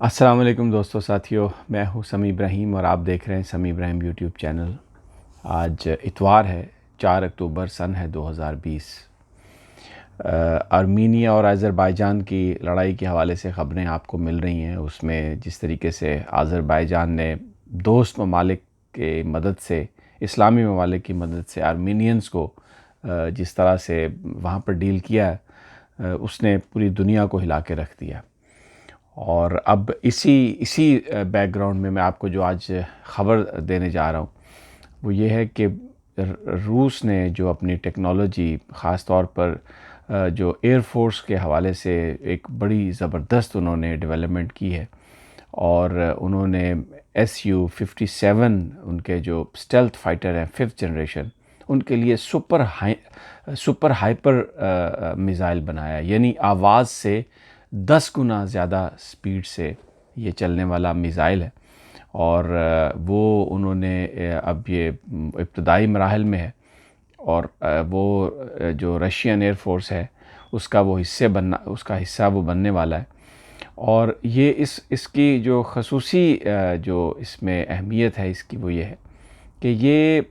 अस्सलाम वालेकुम दोस्तों साथियों, मैं हूं समी इब्राहिम और आप देख रहे हैं समी इब्राहिम यूट्यूब चैनल। आज इतवार है, 4 अक्टूबर सन है 2020। आर्मीनिया और अज़रबैजान की लड़ाई के हवाले से ख़बरें आपको मिल रही हैं। उसमें जिस तरीके से अज़रबैजान ने दोस्त ममालिक के मदद से, इस्लामी ममालिक की मदद से आर्मीनियंस को जिस तरह से वहाँ पर डील किया है, उसने पूरी दुनिया को हिला के रख दिया। और अब इसी इसी बैकग्राउंड में मैं आपको जो आज ख़बर देने जा रहा हूँ वो ये है कि रूस ने जो अपनी टेक्नोलॉजी ख़ास तौर पर जो एयर फोर्स के हवाले से एक बड़ी ज़बरदस्त उन्होंने डेवलपमेंट की है। और उन्होंने Su-57 उनके जो स्टेल्थ फाइटर हैं 5th जनरेशन, उनके लिए सुपर हाइपर मिज़ाइल बनाया, यानी आवाज़ से 10 गुना ज़्यादा स्पीड से ये चलने वाला मिज़ाइल है। और वो उन्होंने अब ये इब्तदाई मराहल में है। और वो जो रशियन एयर फोर्स है उसका हिस्सा वो बनने वाला है। और ये इसकी जो खसूसी जो इसमें अहमियत है इसकी वो ये है कि ये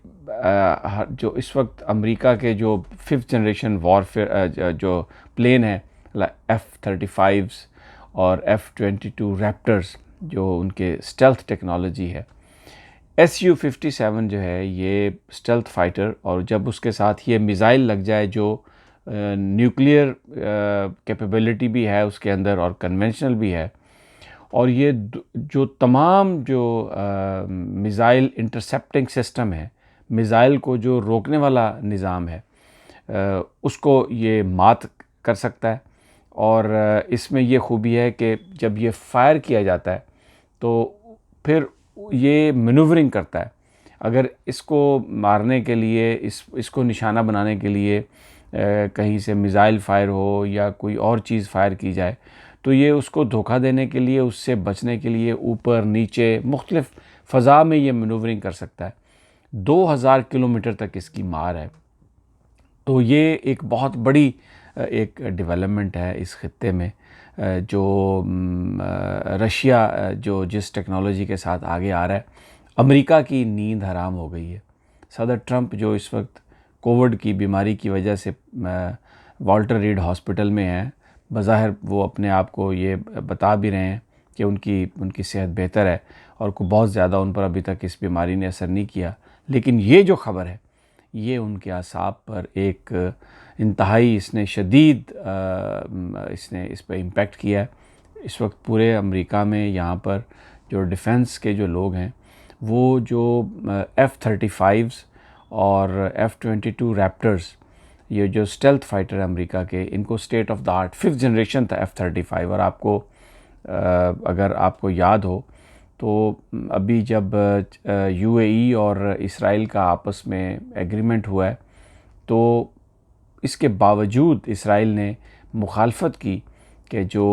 जो इस वक्त अमेरिका के जो 5th जनरेशन वॉरफेयर जो प्लेन है, F-35 और F-22 रैप्टर्स, जो उनके स्टेल्थ टेक्नोलॉजी है, Su-57 जो है ये स्टेल्थ फाइटर, और जब उसके साथ ये मिज़ाइल लग जाए जो न्यूक्लियर कैपेबिलिटी भी है उसके अंदर और कन्वेंशनल भी है, और ये जो तमाम जो मिज़ाइल इंटरसेप्टिंग सिस्टम है, मिज़ाइल को जो रोकने वाला निज़ाम है, उसको ये मात कर सकता है। और इसमें ये खूबी है कि जब ये फायर किया जाता है तो फिर ये मैनूवरिंग करता है। अगर इसको मारने के लिए, इसको निशाना बनाने के लिए कहीं से मिज़ाइल फायर हो या कोई और चीज़ फायर की जाए तो ये उसको धोखा देने के लिए, उससे बचने के लिए ऊपर नीचे मुख्तलिफ फ़ज़ा में ये मैनूवरिंग कर सकता है। 2000 किलोमीटर तक इसकी मार है। तो ये एक बहुत बड़ी एक डेवलपमेंट है इस ख़ित्ते में, जो रशिया जो जिस टेक्नोलॉजी के साथ आगे आ रहा है। अमेरिका की नींद हराम हो गई है। सदर ट्रंप जो इस वक्त कोविड की बीमारी की वजह से वाल्टर रीड हॉस्पिटल में हैं, बज़ाहिर वो अपने आप को ये बता भी रहे हैं कि उनकी सेहत बेहतर है और को बहुत ज़्यादा उन पर अभी तक इस बीमारी ने असर नहीं किया। लेकिन ये जो ख़बर है ये उनके असाब पर एक इंतहाई इसने शदीद इसने इस पर इम्पेक्ट किया है। इस वक्त पूरे अमेरिका में यहाँ पर जो डिफेंस के जो लोग हैं वो जो F-35 और F-22 रैप्टर्स, ये जो स्टेल्थ फाइटर है अमेरिका के, इनको state of the art 5th generation था F-35। और आपको अगर आपको याद हो तो अभी जब UAE और इसराइल का आपस में एग्रीमेंट हुआ है तो इसके बावजूद इसराइल ने मुखालफत की कि जो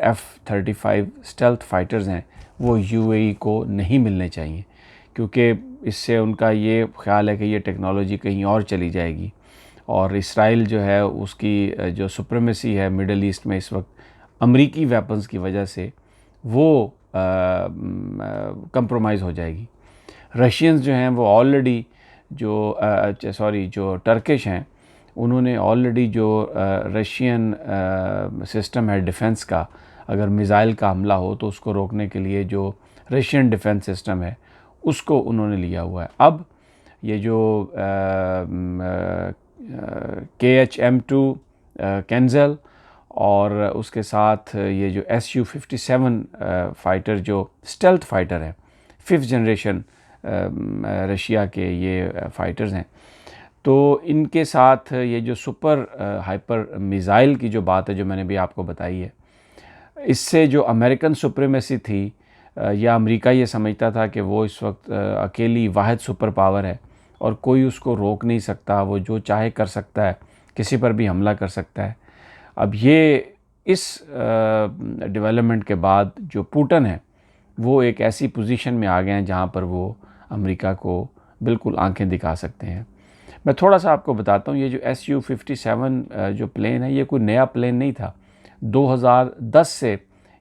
F-35 स्टेल्थ फाइटर्स हैं वो UAE को नहीं मिलने चाहिए, क्योंकि इससे उनका ये ख्याल है कि ये टेक्नोलॉजी कहीं और चली जाएगी। और इसराइल जो है उसकी जो सुप्रीमेसी है मिडल ईस्ट में इस वक्त अमरीकी वेपन्स की वजह से वो कंप्रोमाइज़ हो जाएगी। रशियंस जो हैं वो ऑलरेडी जो टर्किश हैं उन्होंने ऑलरेडी जो रशियन सिस्टम है डिफेंस का, अगर मिज़ाइल का हमला हो तो उसको रोकने के लिए जो रशियन डिफेंस सिस्टम है उसको उन्होंने लिया हुआ है। अब ये जो KHM-2 कैंजल और उसके साथ ये जो Su-57 फाइटर जो स्टेल्थ फाइटर है 5th जनरेशन रशिया के ये फाइटर्स हैं, तो इनके साथ ये जो सुपर हाइपर मिज़ाइल की जो बात है जो मैंने भी आपको बताई है, इससे जो अमेरिकन सुप्रीमेसी थी या अमेरिका ये समझता था कि वो इस वक्त अकेली वाहिद सुपर पावर है और कोई उसको रोक नहीं सकता, वो जो चाहे कर सकता है, किसी पर भी हमला कर सकता है। अब ये इस डेवलपमेंट के बाद जो पुतिन है वो एक ऐसी पोजीशन में आ गए हैं जहाँ पर वो अमेरिका को बिल्कुल आंखें दिखा सकते हैं। मैं थोड़ा सा आपको बताता हूँ, ये जो Su-57 जो प्लेन है ये कोई नया प्लेन नहीं था। 2010 से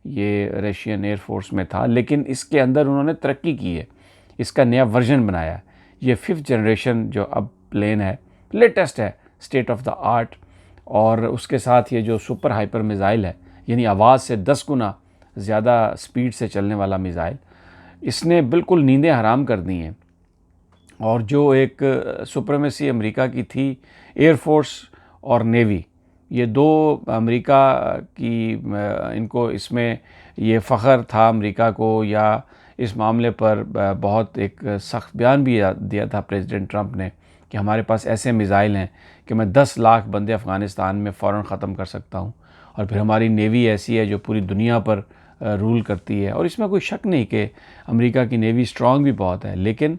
ये रशियन एयरफोर्स में था, लेकिन इसके अंदर उन्होंने तरक्की की है, इसका नया वर्जन बनाया है। ये 5th जनरेशन जो अब प्लेन है, लेटेस्ट है, स्टेट ऑफ द आर्ट। और उसके साथ ये जो सुपर हाइपर मिज़ाइल है, यानी आवाज़ से 10 गुना ज़्यादा स्पीड से चलने वाला मिज़ाइल, इसने बिल्कुल नींदें हराम कर दी हैं। और जो एक सुप्रीमेसी अमेरिका की थी, एयरफोर्स और नेवी, ये दो अमेरिका की इनको इसमें ये फ़ख्र था अमेरिका को, या इस मामले पर बहुत एक सख्त बयान भी दिया था प्रेसिडेंट ट्रंप ने कि हमारे पास ऐसे मिज़ाइल हैं कि मैं 10 लाख बंदे अफ़गानिस्तान में फ़ौरन ख़त्म कर सकता हूँ। और फिर हमारी नेवी ऐसी है जो पूरी दुनिया पर रूल करती है। और इसमें कोई शक नहीं कि अमेरिका की नेवी स्ट्रॉन्ग भी बहुत है, लेकिन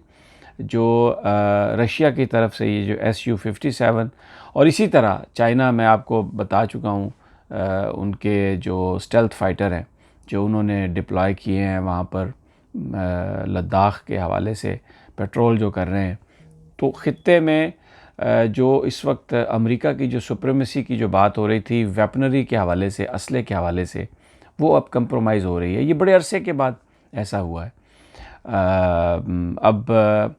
जो रशिया की तरफ से ये जो Su-57 और इसी तरह चाइना, मैं आपको बता चुका हूँ उनके जो स्टेल्थ फाइटर हैं जो उन्होंने डिप्लॉय किए हैं वहाँ पर लद्दाख के हवाले से पेट्रोल जो कर रहे हैं, तो ख़ित्ते में जो इस वक्त अमेरिका की जो सुप्रीमेसी की जो बात हो रही थी वेपनरी के हवाले से, असले के हवाले से, वो अब कंप्रोमाइज़ हो रही है। ये बड़े अरसे के बाद ऐसा हुआ है। अब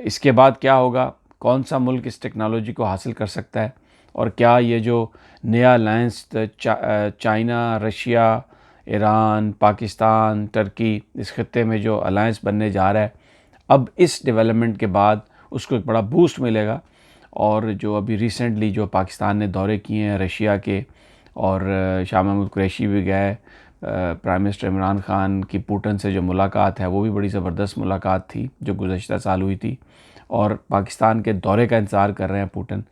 इसके बाद क्या होगा, कौन सा मुल्क इस टेक्नोलॉजी को हासिल कर सकता है, और क्या ये जो नया alliance China, Russia, Iran, Pakistan, Turkey, इस खत्ते में जो अलायंस बनने जा रहा है, अब इस डेवलपमेंट के बाद उसको एक बड़ा बूस्ट मिलेगा। और जो अभी रिसेंटली जो पाकिस्तान ने दौरे किए हैं रशिया के, और शाह महमूद कुरैशी भी गए, प्राइम मिनिस्टर इमरान ख़ान की पुतिन से जो मुलाकात है वो भी बड़ी ज़बरदस्त मुलाकात थी जो गुज़श्ता साल हुई थी। और पाकिस्तान के दौरे का इंतज़ार कर रहे हैं पुतिन,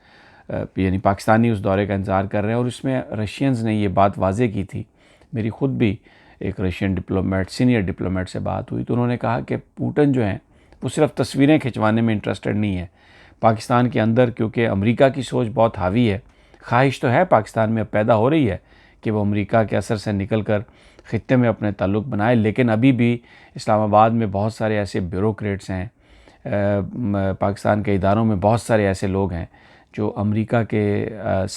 यानी पाकिस्तानी उस दौरे का इंतज़ार कर रहे हैं। और उसमें रशियंस ने ये बात वाज़े की थी, मेरी ख़ुद भी एक रशियन डिप्लोमेट, सीनियर डिप्लोमेट से बात हुई, तो उन्होंने कहा कि पुतिन जो हैं वो सिर्फ तस्वीरें खिंचवाने में इंटरेस्टेड नहीं है। पाकिस्तान के अंदर क्योंकि अमेरिका की सोच बहुत हावी है, ख्वाहिश तो है पाकिस्तान में अब पैदा हो रही है कि वो अमेरिका के असर से निकल कर ख़ित्ते में अपने ताल्लुक़ बनाए, लेकिन अभी भी इस्लामाबाद में बहुत सारे ऐसे ब्यूरोक्रेट्स हैं, पाकिस्तान के इदारों में बहुत सारे ऐसे लोग हैं जो अमेरिका के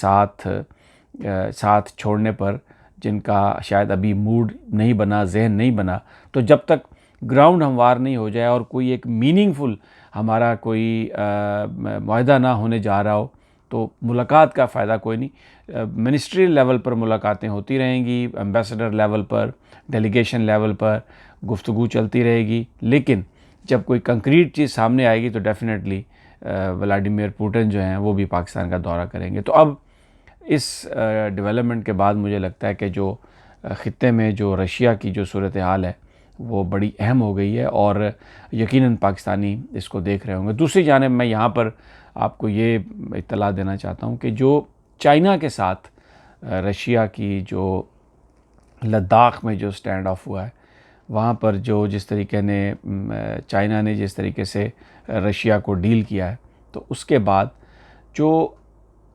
साथ छोड़ने पर, जिनका शायद अभी मूड नहीं बना, जहन नहीं बना, तो जब तक ग्राउंड हमवार नहीं हो जाए और कोई एक मीनिंगफुल हमारा कोई मुआहदा ना होने जा रहा हो, तो मुलाकात का फ़ायदा कोई नहीं। मिनिस्ट्री लेवल पर मुलाकातें होती रहेंगी, एम्बेसडर लेवल पर, डेलीगेशन लेवल पर गुफ्तगू चलती रहेगी, लेकिन जब कोई कंक्रीट चीज़ सामने आएगी तो डेफिनेटली व्लादिमीर पुतिन जो हैं वो भी पाकिस्तान का दौरा करेंगे। तो अब इस डेवलपमेंट के बाद मुझे लगता है कि जो ख़ित्ते में जो रशिया की जो सूरत हाल है वो बड़ी अहम हो गई है, और यकीनन पाकिस्तानी इसको देख रहे होंगे। दूसरी जानिब मैं यहाँ पर आपको ये इत्तला देना चाहता हूँ कि जो चाइना के साथ रशिया की जो लद्दाख में जो स्टैंड ऑफ हुआ है, वहाँ पर जो जिस तरीके ने चाइना ने जिस तरीके से रशिया को डील किया है, तो उसके बाद जो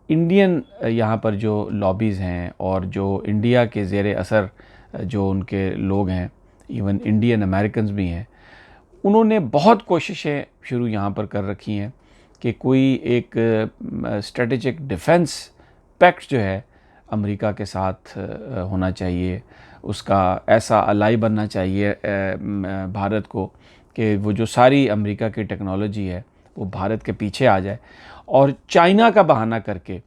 इंडियन यहाँ पर जो लॉबीज़ हैं और जो इंडिया के ज़ेरे असर जो उनके लोग हैं, इवन इंडियन अमेरिकन्स भी हैं, उन्होंने बहुत कोशिशें शुरू यहाँ पर कर रखी हैं कि कोई एक स्ट्रेटेजिक डिफेंस पैक्ट जो है अमेरिका के साथ होना चाहिए, उसका ऐसा अलाई बनना चाहिए भारत को कि वो जो सारी अमेरिका की टेक्नोलॉजी है वो भारत के पीछे आ जाए, और चाइना का बहाना करके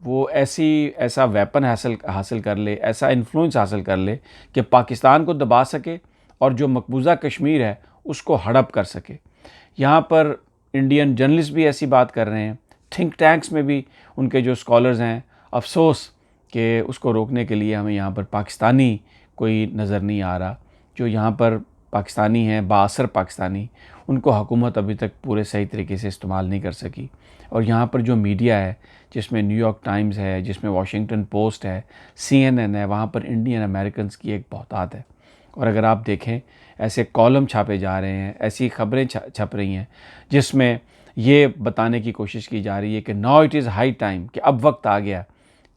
वो ऐसा वेपन हासिल कर ले, ऐसा इन्फ्लुएंस हासिल कर ले कि पाकिस्तान को दबा सके और जो मकबूजा कश्मीर है उसको हड़प कर सके। यहाँ पर इंडियन जर्नलिस्ट भी ऐसी बात कर रहे हैं, थिंक टैंक्स में भी उनके जो स्कॉलर्स हैं, अफसोस कि उसको रोकने के लिए हमें यहाँ पर पाकिस्तानी कोई नज़र नहीं आ रहा। जो यहाँ पर पाकिस्तानी हैं, बाअसर पाकिस्तानी, उनको हुकूमत अभी तक पूरे सही तरीके से इस्तेमाल नहीं कर सकी। और यहाँ पर जो मीडिया है, जिसमें न्यूयॉर्क टाइम्स है, जिसमें वाशिंगटन पोस्ट है, CNN है, वहाँ पर इंडियन अमेरिकन्स की एक बहुतात है। और अगर आप देखें, ऐसे कॉलम छापे जा रहे हैं, ऐसी खबरें छप रही हैं जिसमें ये बताने की कोशिश की जा रही है कि now it is high time, कि अब वक्त आ गया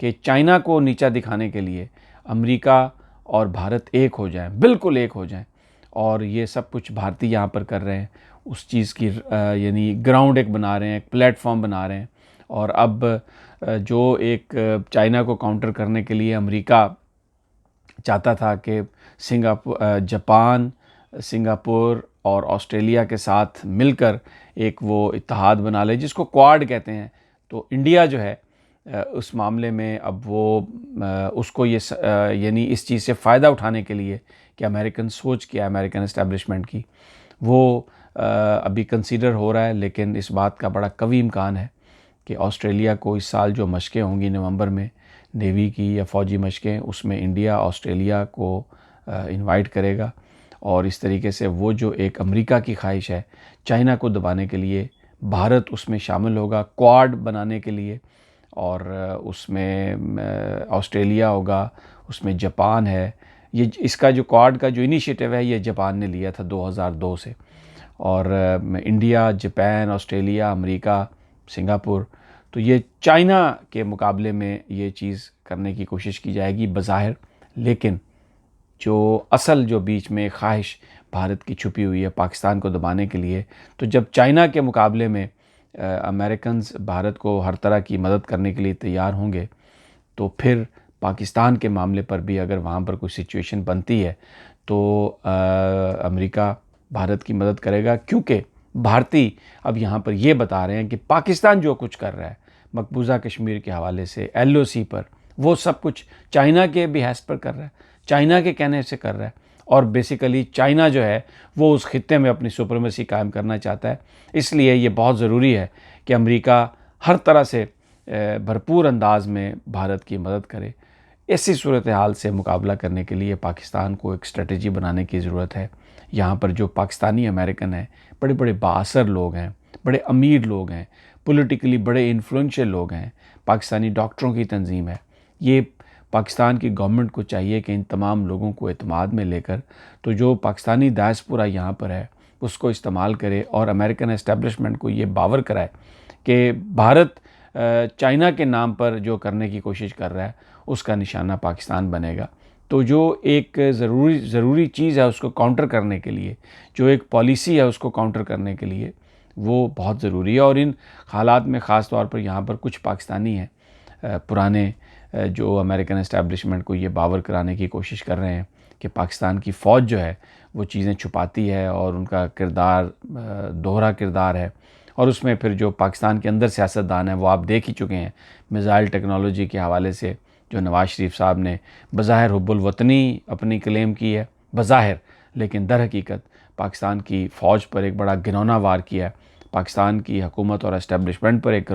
कि चाइना को नीचा दिखाने के लिए अमेरिका और भारत एक हो जाएं, बिल्कुल एक हो जाएं। और ये सब कुछ भारतीय यहाँ पर कर रहे हैं, उस चीज़ की यानी ग्राउंड एक बना रहे हैं, एक प्लेटफॉर्म बना रहे हैं। और अब जो एक चाइना को काउंटर करने के लिए अमेरिका चाहता था कि जापान, सिंगापुर और ऑस्ट्रेलिया के साथ मिलकर एक वो इत्तेहाद बना ले जिसको क्वाड कहते हैं। तो इंडिया जो है उस मामले में अब वो उसको ये यानी इस चीज़ से फ़ायदा उठाने के लिए कि अमेरिकन सोच क्या है अमेरिकन एस्टेब्लिशमेंट की, वो अभी कंसीडर हो रहा है। लेकिन इस बात का बड़ा कवी इम्कान है कि ऑस्ट्रेलिया को इस साल जो मशक़ें होंगी नवंबर में नेवी की या फ़ौजी मशक़ें, उसमें इंडिया ऑस्ट्रेलिया को इनवाइट करेगा। और इस तरीके से वो जो एक अमेरिका की ख्वाहिश है चाइना को दबाने के लिए, भारत उसमें शामिल होगा क्वाड बनाने के लिए। और उसमें ऑस्ट्रेलिया होगा, उसमें जापान है। ये इसका जो क्वाड का जो इनिशिएटिव है ये जापान ने लिया था 2002 से। और India, Japan, Australia, America, Singapore, तो ये चाइना के मुकाबले में ये चीज़ करने की कोशिश की जाएगी बज़ाहिर। लेकिन जो असल जो बीच में ख्वाहिश भारत की छुपी हुई है पाकिस्तान को दबाने के लिए, तो जब चाइना के मुकाबले में अमेरिकन्स भारत को हर तरह की मदद करने के लिए तैयार होंगे, तो फिर पाकिस्तान के मामले पर भी अगर वहाँ पर कोई सिचुएशन बनती है तो अमेरिका भारत की मदद करेगा। क्योंकि भारतीय अब यहाँ पर ये बता रहे हैं कि पाकिस्तान जो कुछ कर रहा है मकबूजा कश्मीर के हवाले से LOC पर, वो सब कुछ चाइना के बिहास पर कर रहा है, चाइना के कहने से कर रहा है। और बेसिकली चाइना जो है वो उस खित्ते में अपनी सुप्रीमेसी कायम करना चाहता है। इसलिए ये बहुत ज़रूरी है कि अमेरिका हर तरह से भरपूर अंदाज में भारत की मदद करे। ऐसी सूरत हाल से मुकाबला करने के लिए पाकिस्तान को एक स्ट्रेटजी बनाने की ज़रूरत है। यहाँ पर जो पाकिस्तानी अमेरिकन हैं, बड़े बड़े बाअसर लोग हैं, बड़े अमीर लोग हैं, पॉलिटिकली बड़े इन्फ्लुएंशियल लोग हैं, पाकिस्तानी डॉक्टरों की तंजीम है। ये पाकिस्तान की गवर्नमेंट को चाहिए कि इन तमाम लोगों को एतमाद में लेकर तो जो पाकिस्तानी डायस्पोरा यहाँ पर है उसको इस्तेमाल करे और अमेरिकन एस्टेब्लिशमेंट को ये बावर कराए कि भारत चाइना के नाम पर जो करने की कोशिश कर रहा है उसका निशाना पाकिस्तान बनेगा। तो जो एक ज़रूरी चीज़ है उसको काउंटर करने के लिए, जो एक पॉलिसी है उसको काउंटर करने के लिए वो बहुत ज़रूरी है। और इन हालात में ख़ास तौर पर यहाँ पर कुछ पाकिस्तानी हैं पुराने जो अमेरिकन एस्टेब्लिशमेंट को ये बावर कराने की कोशिश कर रहे हैं कि पाकिस्तान की फ़ौज जो है वो चीज़ें छुपाती है और उनका किरदार दोहरा किरदार है। और उसमें फिर जो पाकिस्तान के अंदर सियासतदान हैं वो आप देख ही चुके हैं, मिसाइल टेक्नोलॉजी के हवाले से जो नवाज़ शरीफ साहब ने बज़ाहिर हुब्बुल वतनी अपनी क्लेम की है बज़ाहिर, लेकिन दर हकीकत पाकिस्तान की फ़ौज पर एक बड़ा घिनौना वार किया है, पाकिस्तान की हुकूमत और एस्टेब्लिशमेंट पर एक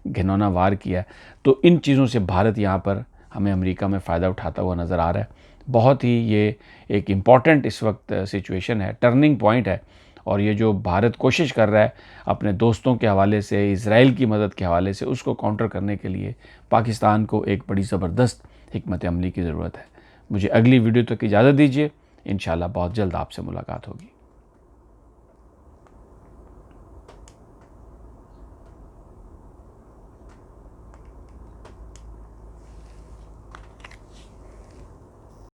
घिनौना वार किया है। तो इन चीज़ों से भारत यहाँ पर हमें अमेरिका में फ़ायदा उठाता हुआ नज़र आ रहा है। बहुत ही ये एक इम्पॉर्टेंट इस वक्त सिचुएशन है, टर्निंग पॉइंट है। और ये जो भारत कोशिश कर रहा है अपने दोस्तों के हवाले से, इज़राइल की मदद के हवाले से, उसको काउंटर करने के लिए पाकिस्तान को एक बड़ी ज़बरदस्त हिकमत अमली की ज़रूरत है। मुझे अगली वीडियो तक इजाज़त दीजिए। इंशाल्लाह बहुत जल्द आपसे मुलाकात होगी।